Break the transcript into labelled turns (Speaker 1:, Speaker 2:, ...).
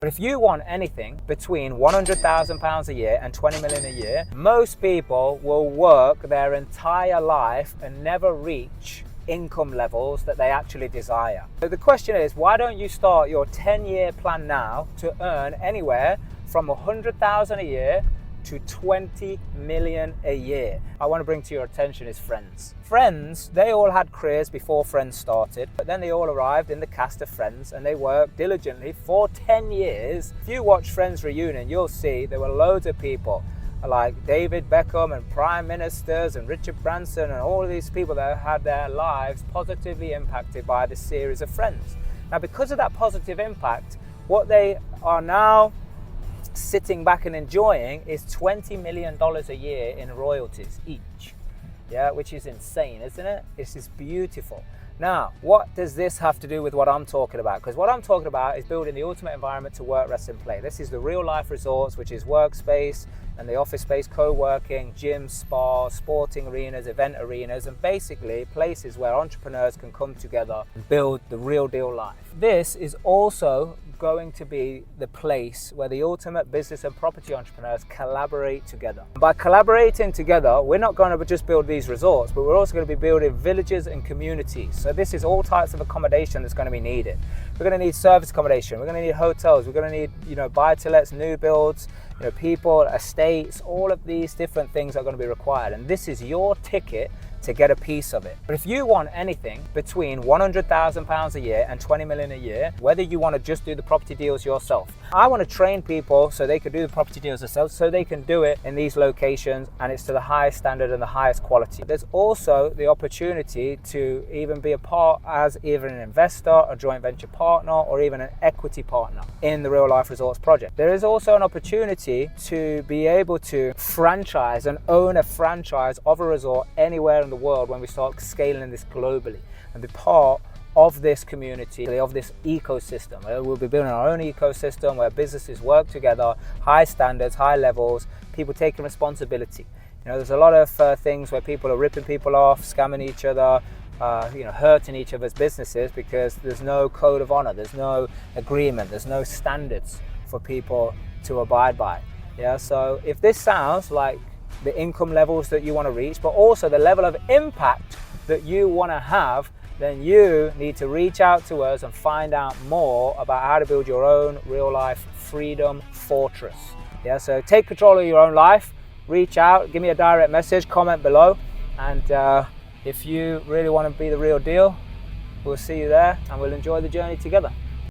Speaker 1: But if you want anything between £100,000 a year and 20 million a year, most people will work their entire life and never reach income levels that they actually desire. So the question is, why don't you start your 10-year plan now to earn anywhere from 100,000 a year to 20 million a year? I want to bring to your attention is Friends. Friends, they all had careers before Friends started, but then they all arrived in the cast of Friends and they worked diligently for 10 years. If you watch Friends reunion, you'll see there were loads of people like David Beckham and prime ministers and Richard Branson and all of these people that had their lives positively impacted by the series of Friends. Now, because of that positive impact, what they are now sitting back and enjoying is $20 million a year in royalties each. Yeah, which is insane, isn't it? This is beautiful. Now, what does this have to do with what I'm talking about? Because what I'm talking about is building the ultimate environment to work, rest, and play. This is the Real Life Resorts, which is workspace and the office space, co-working, gyms, spas, sporting arenas, event arenas, and basically places where entrepreneurs can come together and build the real deal life. This is also going to be the place where the ultimate business and property entrepreneurs collaborate together. By collaborating together, we're not going to just build these resorts, but we're also going to be building villages and communities. So this is all types of accommodation that's going to be needed. We're going to need service accommodation, we're going to need hotels, we're going to need buy-to-lets, new builds, people, estates, all of these different things are going to be required, and this is your ticket to get a piece of it. But if you want anything between £100,000 a year and 20 million a year, whether you want to just do the property deals yourself, I want to train people so they can do the property deals themselves, so they can do it in these locations and it's to the highest standard and the highest quality. There's also the opportunity to even be a part as either an investor, a joint venture partner, or even an equity partner in the Real Life Resorts project. There is also an opportunity to be able to franchise and own a franchise of a resort anywhere in the world when we start scaling this globally and be part of this community, of this ecosystem. We'll be building our own ecosystem where businesses work together, high standards, high levels, people taking responsibility. There's a lot of things where people are ripping people off, scamming each other, hurting each other's businesses because there's no code of honor, there's no agreement, there's no standards for people to abide by. Yeah, so if this sounds like the income levels that you want to reach, but also the level of impact that you want to have, then you need to reach out to us and find out more about how to build your own real life freedom fortress. Yeah, so take control of your own life, reach out, give me a direct message, comment below, and if you really want to be the real deal, we'll see you there and we'll enjoy the journey together.